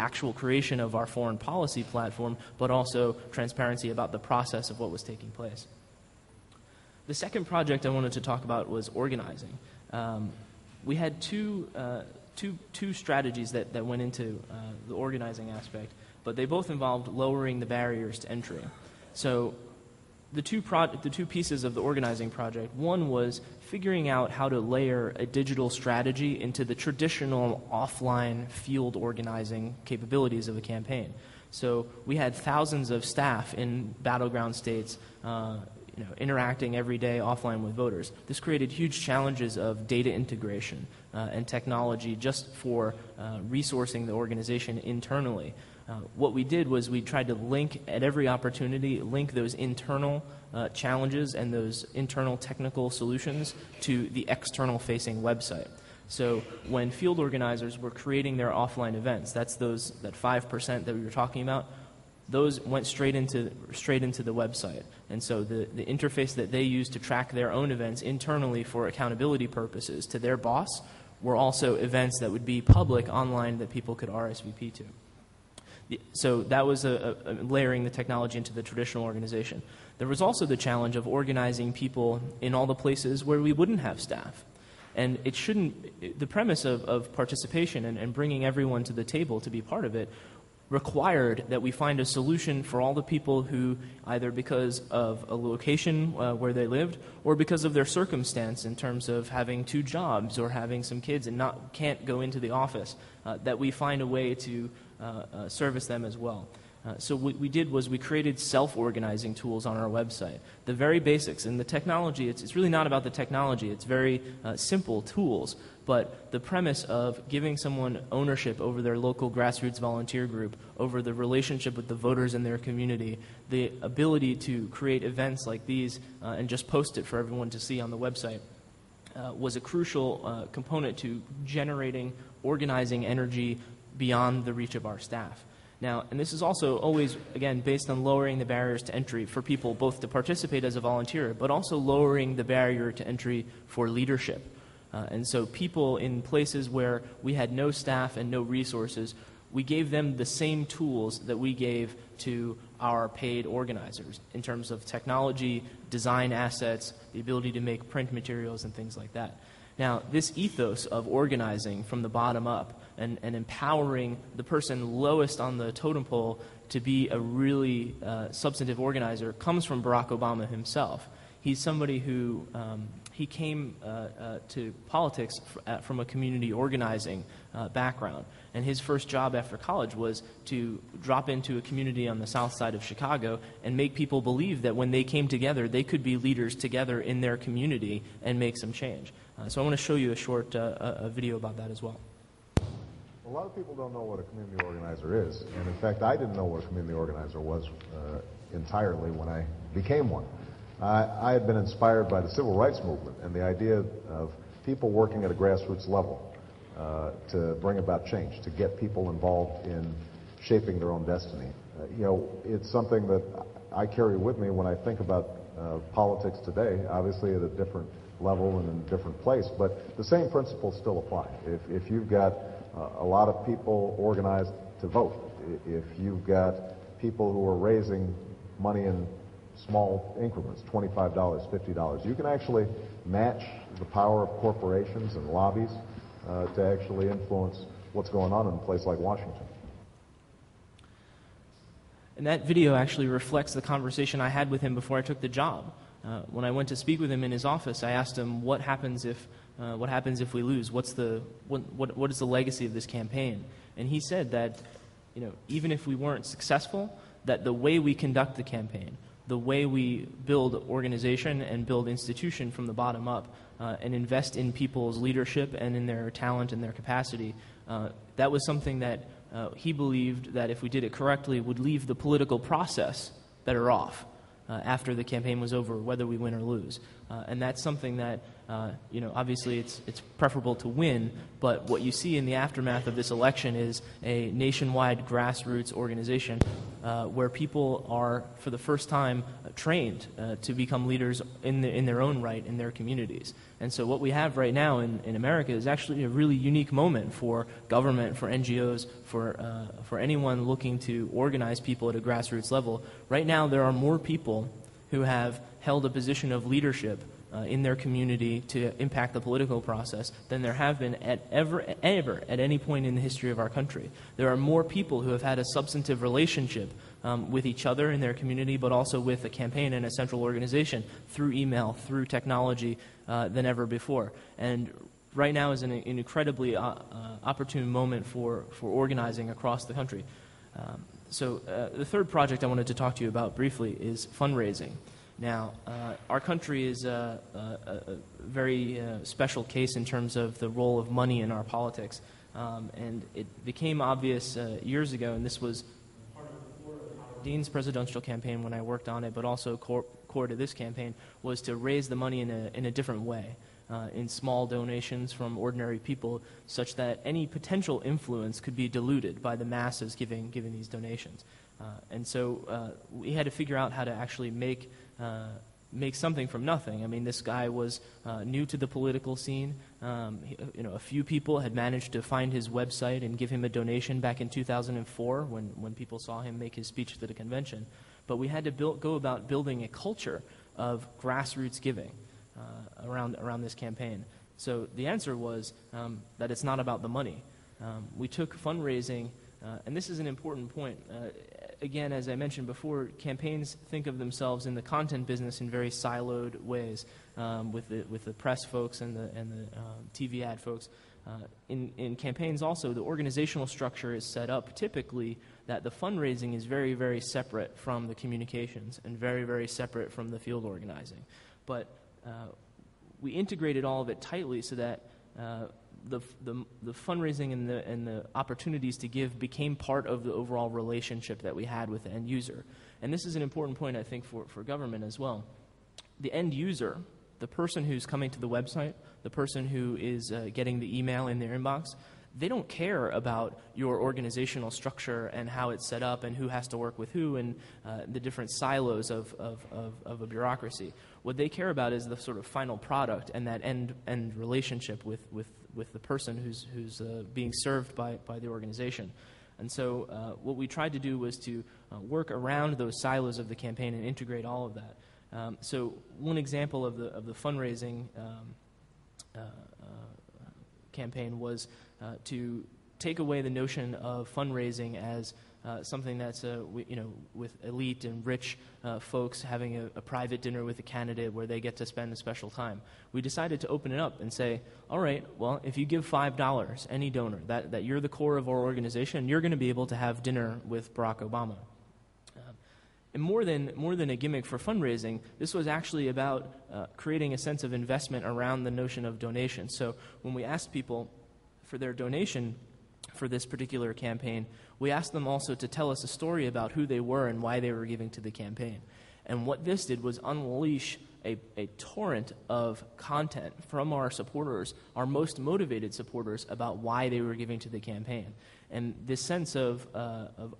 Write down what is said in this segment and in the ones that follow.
actual creation of our foreign policy platform, but also transparency about the process of what was taking place. The second project I wanted to talk about was organizing. We had two strategies that went into the organizing aspect, but they both involved lowering the barriers to entry. So the two pieces of the organizing project, one was figuring out how to layer a digital strategy into the traditional offline field organizing capabilities of a campaign. So we had thousands of staff in battleground states interacting every day offline with voters. This created huge challenges of data integration and technology just for resourcing the organization internally. What we did was we tried to link at every opportunity, link those internal challenges and those internal technical solutions to the external facing website. So when field organizers were creating their offline events, that's that 5% that we were talking about, those went straight into the website. And so the interface that they used to track their own events internally for accountability purposes to their boss were also events that would be public online that people could RSVP to. So that was layering the technology into the traditional organization. There was also the challenge of organizing people in all the places where we wouldn't have staff. And it shouldn't, the premise of participation and bringing everyone to the table to be part of it required that we find a solution for all the people who, either because of a location where they lived or because of their circumstance in terms of having 2 jobs or having some kids and can't go into the office, that we find a way to service them as well. So what we did was we created self-organizing tools on our website. The very basics. And the technology, it's really not about the technology. It's very simple tools. But the premise of giving someone ownership over their local grassroots volunteer group, over the relationship with the voters in their community, the ability to create events like these and just post it for everyone to see on the website, was a crucial component to generating organizing energy beyond the reach of our staff. Now, and this is also always, again, based on lowering the barriers to entry for people both to participate as a volunteer, but also lowering the barrier to entry for leadership. And so people in places where we had no staff and no resources, we gave them the same tools that we gave to our paid organizers in terms of technology, design assets, the ability to make print materials and things like that. Now, this ethos of organizing from the bottom up and empowering the person lowest on the totem pole to be a really substantive organizer comes from Barack Obama himself. He's somebody who he came to politics from a community organizing background. And his first job after college was to drop into a community on the south side of Chicago and make people believe that when they came together, they could be leaders together in their community and make some change. So I want to show you a short video about that as well. A lot of people don't know what a community organizer is. And in fact, I didn't know what a community organizer was entirely when I became one. I had been inspired by the civil rights movement and the idea of people working at a grassroots level to bring about change, to get people involved in shaping their own destiny. It's something that I carry with me when I think about politics today, obviously at a different level and in a different place, but the same principles still apply. If you've got a lot of people organized to vote, if you've got people who are raising money in small increments, $25, $50, you can actually match the power of corporations and lobbies to actually influence what's going on in a place like Washington. And that video actually reflects the conversation I had with him before I took the job. When I went to speak with him in his office, I asked him, what happens if we lose? What is the legacy of this campaign? And he said that, even if we weren't successful, that the way we conduct the campaign, the way we build organization and build institution from the bottom up and invest in people's leadership and in their talent and their capacity, that was something that he believed that if we did it correctly would leave the political process better off after the campaign was over, whether we win or lose. And that's something that, obviously it's preferable to win, but what you see in the aftermath of this election is a nationwide grassroots organization where people are, for the first time, trained to become leaders in their own right in their communities. And so what we have right now in America is actually a really unique moment for government, for NGOs, for anyone looking to organize people at a grassroots level. Right now there are more people who have held a position of leadership in their community to impact the political process than there have been ever at any point in the history of our country. There are more people who have had a substantive relationship with each other in their community, but also with a campaign and a central organization through email, through technology, than ever before. And right now is an incredibly opportune moment for organizing across the country. So the third project I wanted to talk to you about briefly is fundraising. Now, our country is a very special case in terms of the role of money in our politics. And it became obvious years ago, and this was part of the core of Howard Dean's presidential campaign when I worked on it, but also core to this campaign, was to raise the money in a different way, in small donations from ordinary people, such that any potential influence could be diluted by the masses giving these donations. And so we had to figure out how to actually make something from nothing. I mean, this guy was new to the political scene. A few people had managed to find his website and give him a donation back in 2004 when people saw him make his speech to the convention. But we had to go about building a culture of grassroots giving around this campaign. So the answer was that it's not about the money. We took fundraising, and this is an important point. Again, as I mentioned before, campaigns think of themselves in the content business in very siloed ways, with the press folks and the TV ad folks. In campaigns also, the organizational structure is set up typically that the fundraising is very, very separate from the communications and very, very separate from the field organizing. But we integrated all of it tightly so that the fundraising and the opportunities to give became part of the overall relationship that we had with the end user. And this is an important point, I think, for government as well. The end user, the person who's coming to the website, the person who is getting the email in their inbox, they don't care about your organizational structure and how it's set up and who has to work with who and the different silos of a bureaucracy. What they care about is the sort of final product and that end relationship with the person who's being served by the organization. And so what we tried to do was to work around those silos of the campaign and integrate all of that. So one example of the fundraising campaign was to take away the notion of fundraising as something that's with elite and rich folks having a private dinner with a candidate where they get to spend a special time. We decided to open it up and say, all right, well, if you give $5, any donor, that you're the core of our organization, you're going to be able to have dinner with Barack Obama. And more than a gimmick for fundraising, this was actually about creating a sense of investment around the notion of donation. So when we asked people for their donation for this particular campaign, we asked them also to tell us a story about who they were and why they were giving to the campaign. And what this did was unleash a torrent of content from our supporters, our most motivated supporters, about why they were giving to the campaign. And this sense of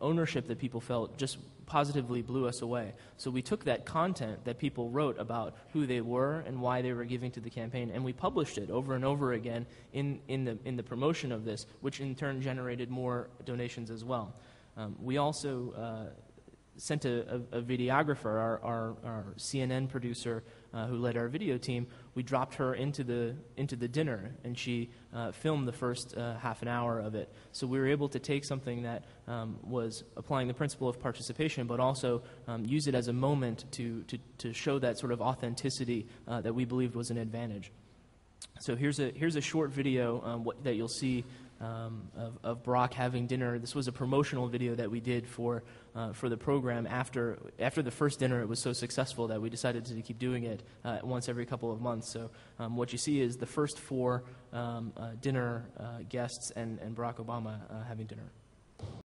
ownership that people felt just positively blew us away. So we took that content that people wrote about who they were and why they were giving to the campaign, and we published it over and over again in the promotion of this, which in turn generated more donations as well. We also sent a videographer, our CNN producer who led our video team. We dropped her into the dinner, and she filmed the first half an hour of it. So we were able to take something that was applying the principle of participation, but also use it as a moment to show that sort of authenticity that we believed was an advantage. So here's a short video that you'll see of Barack having dinner. This was a promotional video that we did for the program. After the first dinner, it was so successful that we decided to keep doing it once every couple of months. So what you see is the first four dinner guests and Barack Obama having dinner.